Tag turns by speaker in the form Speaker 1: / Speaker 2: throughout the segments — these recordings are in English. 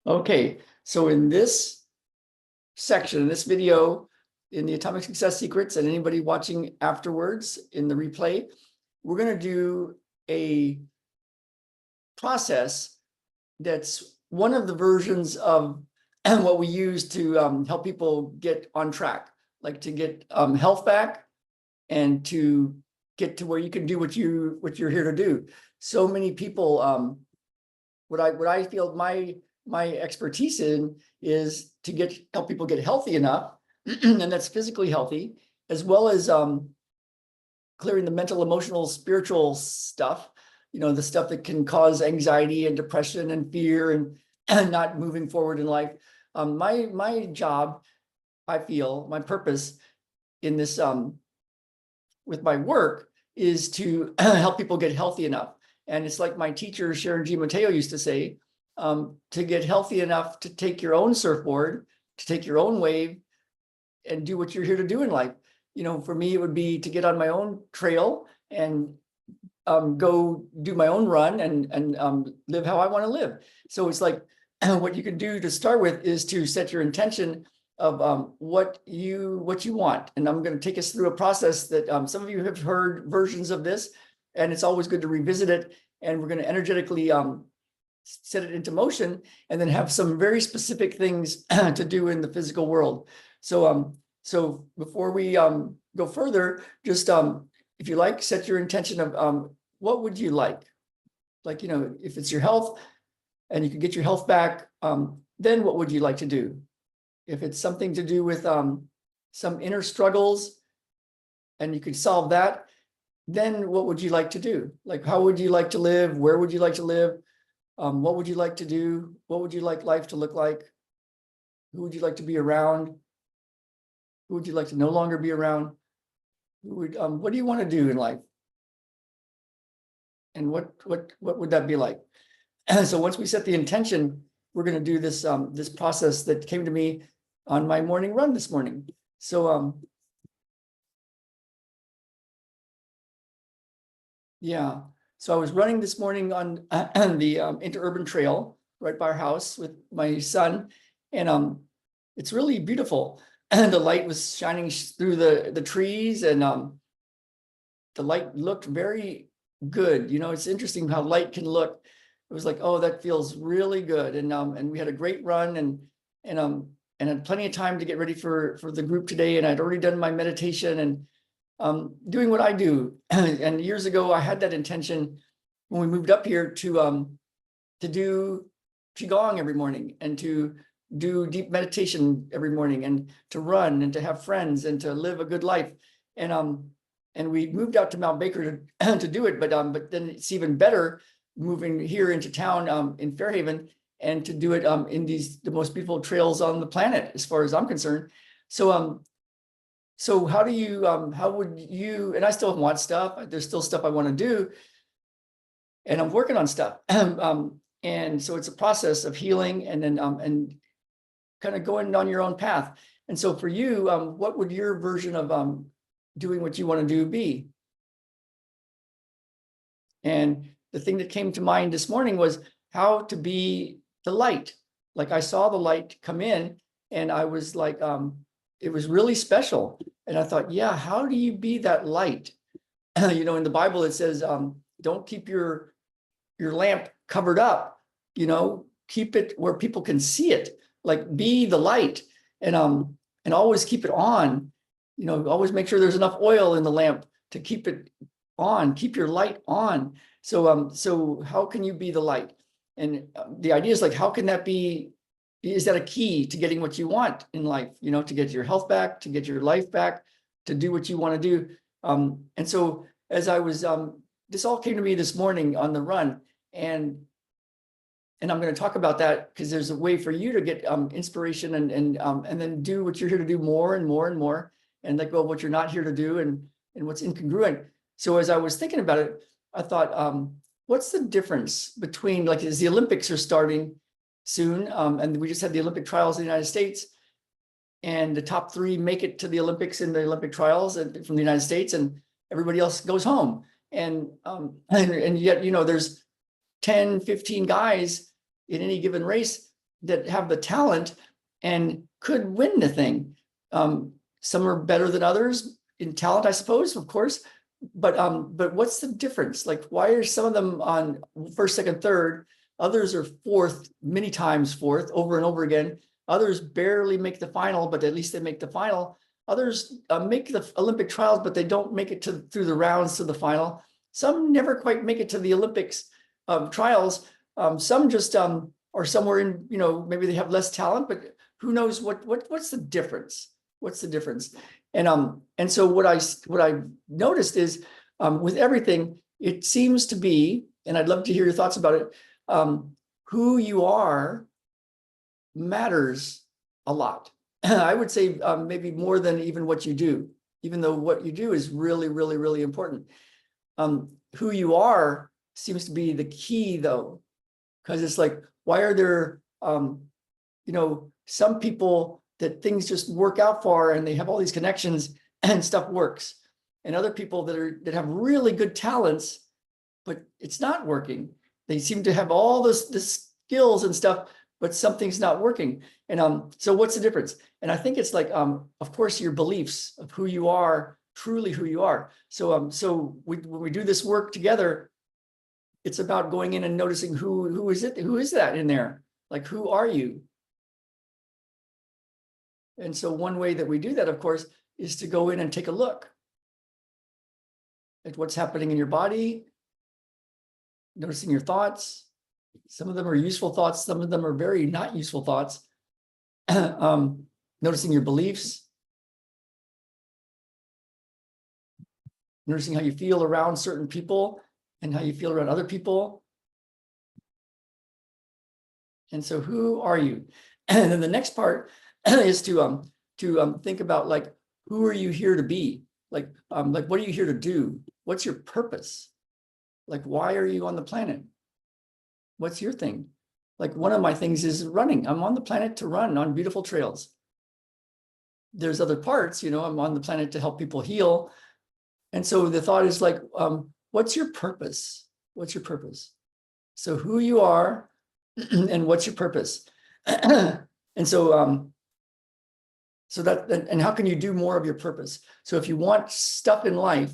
Speaker 1: Okay, so in this section, in this video, in the Atomic Success Secrets, and anybody watching afterwards in the replay, we're going to do a process that's one of the versions of what we use to help people get on track, like to get health back and to get to where you can do what you're here to do. So many people, what I feel my expertise in is to help people get healthy enough, and that's physically healthy, as well as clearing the mental, emotional, spiritual stuff, the stuff that can cause anxiety and depression and fear and not moving forward in life. My job, I feel, my purpose in this with my work is to help people get healthy enough. And it's like my teacher, Sharon G. Mateo, used to say, to get healthy enough to take your own surfboard, to take your own wave, and do what you're here to do in life. For me, it would be to get on my own trail and go do my own run and live how I want to live. So it's like what you can do to start with is to set your intention of what you want. And I'm going to take us through a process that some of you have heard versions of this, and it's always good to revisit it. And we're going to energetically set it into motion, and then have some very specific things to do in the physical world. So before we go further, just if you like, set your intention of what would you like? Like, if it's your health and you can get your health back, then what would you like to do? If it's something to do with some inner struggles and you could solve that, then what would you like to do? Like, how would you like to live? Where would you like to live? What would you like to do? What would you like life to look like? Who would you like to be around? Who would you like to no longer be around? What do you want to do in life? And what would that be like? And so once we set the intention, we're going to do this this process that came to me on my morning run this morning. So yeah. So I was running this morning on the interurban trail right by our house with my son, and it's really beautiful. And the light was shining through the trees, and the light looked very good. It's interesting how light can look. It was like, oh, that feels really good, and we had a great run, and had plenty of time to get ready for the group today, and I'd already done my meditation and doing what I do. And years ago, I had that intention when we moved up here to do qigong every morning, and to do deep meditation every morning, and to run, and to have friends, and to live a good life. And we moved out to Mount Baker to do it, but then it's even better moving here into town in Fairhaven, and to do it in the most beautiful trails on the planet, as far as I'm concerned. So how would you, and I still want stuff, there's still stuff I want to do, and I'm working on stuff. And so it's a process of healing, and then and kind of going on your own path. And so for you, what would your version of doing what you want to do be? And the thing that came to mind this morning was how to be the light. Like, I saw the light come in, and I was like, it was really special. And I thought, yeah, how do you be that light? In the Bible, it says, don't keep your lamp covered up, keep it where people can see it, like, be the light, and always keep it on, always make sure there's enough oil in the lamp to keep it on, keep your light on. So how can you be the light? And the idea is, like, how can that be? Is that a key to getting what you want in life, to get your health back, to get your life back, to do what you want to do? And so as I was, this all came to me this morning on the run, and I'm going to talk about that, because there's a way for you to get inspiration and then do what you're here to do more and more and more, and let go of what you're not here to do, and what's incongruent. So as I was thinking about it, I thought, what's the difference between, like, as the Olympics are starting soon, and we just had the Olympic trials in the United States, and the top 3 make it to the Olympics in the Olympic trials from the United States, and everybody else goes home. And yet, there's 10, 15 guys in any given race that have the talent and could win the thing. Some are better than others in talent, I suppose, of course. But what's the difference? Like, why are some of them on first, second, third? Others are fourth, many times fourth, over and over again. Others barely make the final, but at least they make the final. Others make the Olympic trials, but they don't make it through the rounds to the final. Some never quite make it to the Olympics trials. Some just are somewhere in, maybe they have less talent, but who knows what's the difference? What's the difference? And so what I noticed is with everything, it seems to be, and I'd love to hear your thoughts about it, who you are matters a lot. I would say maybe more than even what you do, even though what you do is really, really, really important. Who you are seems to be the key, though, because it's like, why are there, some people that things just work out for and they have all these connections and stuff works, and other people that have really good talents, but it's not working. They seem to have all this skills and stuff, but something's not working. And so what's the difference? And I think it's like, of course, your beliefs of who you are, truly who you are. So when we do this work together, it's about going in and noticing who is that in there? Like, who are you? And so one way that we do that, of course, is to go in and take a look at what's happening in your body, noticing your thoughts. Some of them are useful thoughts. Some of them are very not useful thoughts. Noticing your beliefs. Noticing how you feel around certain people and how you feel around other people. And so who are you? And then the next part is to think about, like, who are you here to be? Like what are you here to do? What's your purpose? Like, why are you on the planet? What's your thing? Like, one of my things is running. I'm on the planet to run on beautiful trails. There's other parts, I'm on the planet to help people heal. And so the thought is like, what's your purpose? What's your purpose? So who you are and what's your purpose? And so, and how can you do more of your purpose? So if you want stuff in life,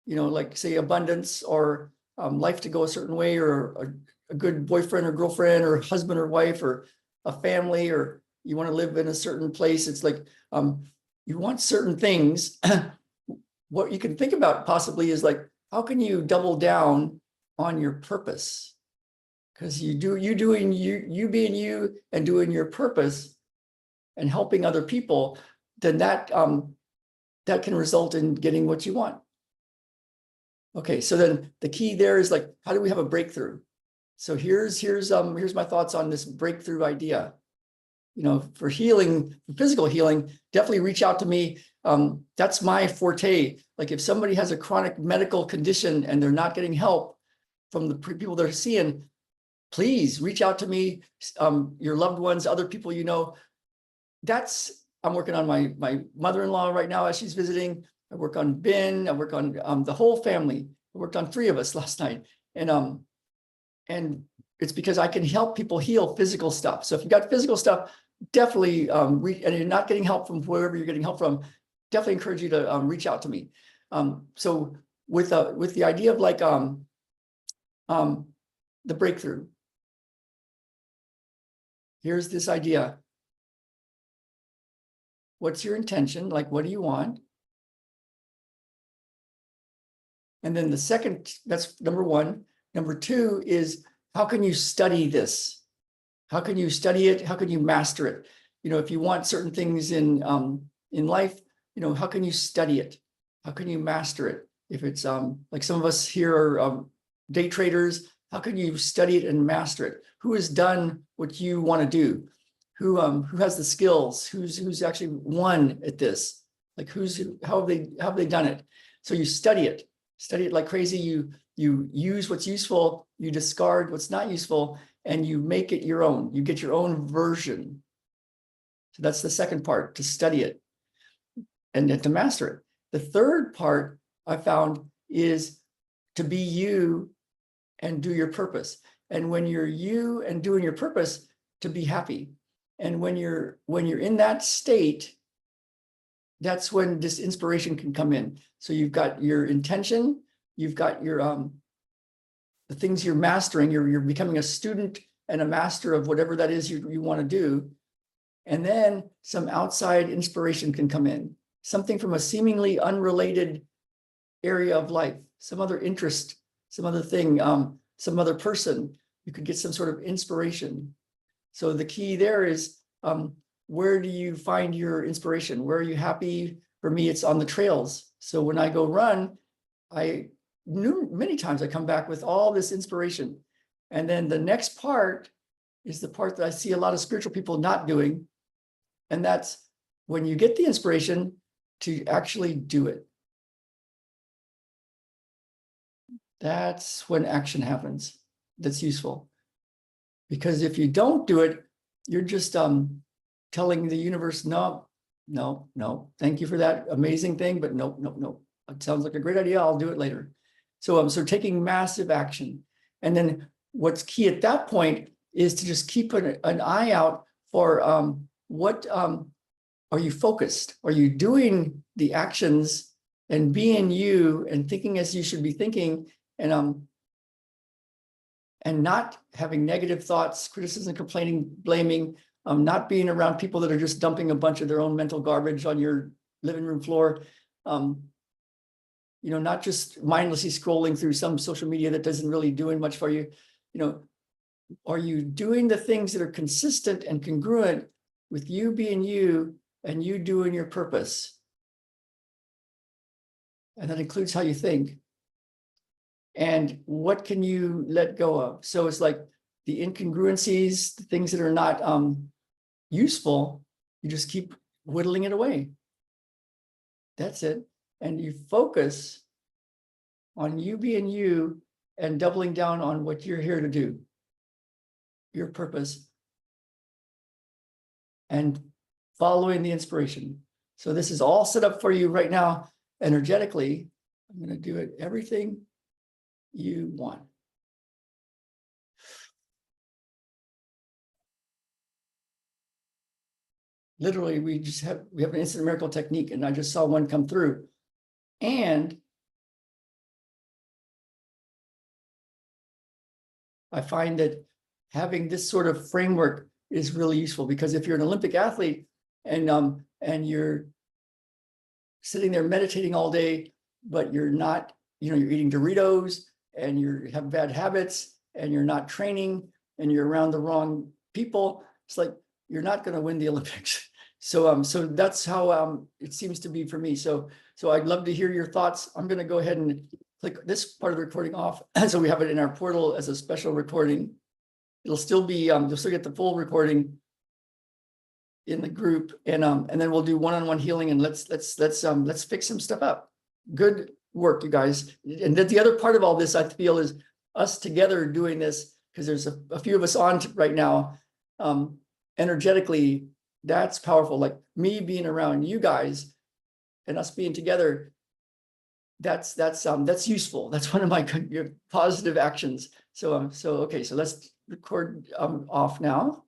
Speaker 1: like say abundance, or life to go a certain way, or a good boyfriend or girlfriend or husband or wife, or a family, or you want to live in a certain place, it's like you want certain things. What you can think about possibly is like, how can you double down on your purpose? Because you being you and doing your purpose and helping other people, then that can result in getting what you want. Okay, so then the key there is like, how do we have a breakthrough? So here's my thoughts on this breakthrough idea. For healing, for physical healing, definitely reach out to me. That's my forte. Like, if somebody has a chronic medical condition and they're not getting help from the people they're seeing, please reach out to me, your loved ones, other people I'm working on my mother-in-law right now as she's visiting. I work on Ben. I work on the whole family. I worked on 3 of us last night. And it's because I can help people heal physical stuff. So if you've got physical stuff, definitely, and you're not getting help from wherever you're getting help from, definitely encourage you to reach out to me. So with the idea of like the breakthrough, here's this idea. What's your intention? Like, what do you want? And then the second, that's number 1. Number 2 is, how can you study this? How can you study it? How can you master it? If you want certain things in life, how can you study it? How can you master it? If it's like some of us here are day traders, how can you study it and master it? Who has done what you want to do? Who has the skills? Who's actually won at this? Like, how have they done it? So you study it like crazy. You use what's useful, you discard what's not useful, and you make it your own. You get your own version. So that's the second part, to study it and to master it. The third part I found is to be you and do your purpose. And when you're you and doing your purpose, to be happy. And when you're in that state, that's when this inspiration can come in. So you've got your intention, you've got your the things you're mastering, you're becoming a student and a master of whatever that is you want to do. And then some outside inspiration can come in, something from a seemingly unrelated area of life, some other interest, some other thing, some other person. You could get some sort of inspiration. So the key there is, where do you find your inspiration? Where are you happy? For me, it's on the trails. So when I go run, I knew many times I come back with all this inspiration. And then the next part is the part that I see a lot of spiritual people not doing. And that's when you get the inspiration to actually do it. That's when action happens. That's useful. Because if you don't do it, you're just telling the universe, no, no, no, thank you for that amazing thing, but no, no, no. It sounds like a great idea. I'll do it later. So so taking massive action. And then what's key at that point is to just keep an eye out for what are you focused? Are you doing the actions and being you and thinking as you should be thinking, and not having negative thoughts, criticism, complaining, blaming, not being around people that are just dumping a bunch of their own mental garbage on your living room floor. You know, not just mindlessly scrolling through some social media that doesn't really doing much for you. You know, are you doing the things that are consistent and congruent with you being you and you doing your purpose? And that includes how you think. And what can you let go of? So it's like the incongruencies, the things that are not useful, you just keep whittling it away. That's it. And you focus on you being you and doubling down on what you're here to do, your purpose, and following the inspiration. So this is all set up for you right now energetically. I'm going to do it everything you want. Literally, we have an instant miracle technique, and I just saw one come through. And I find that having this sort of framework is really useful, because if you're an Olympic athlete and you're sitting there meditating all day, but you're not, you know, you're eating Doritos and you have bad habits and you're not training and you're around the wrong people, it's like you're not going to win the Olympics. So so that's how it seems to be for me. So I'd love to hear your thoughts. I'm going to go ahead and click this part of the recording off, so we have it in our portal as a special recording. It'll still be you'll still get the full recording in the group, and then we'll do one-on-one healing, and let's fix some stuff up. Good work, you guys. And the other part of all this, I feel, is us together doing this, because there's a few of us on right now. Energetically, that's powerful. Like me being around you guys and us being together, that's useful. That's one of my positive actions. So okay, so let's record off now.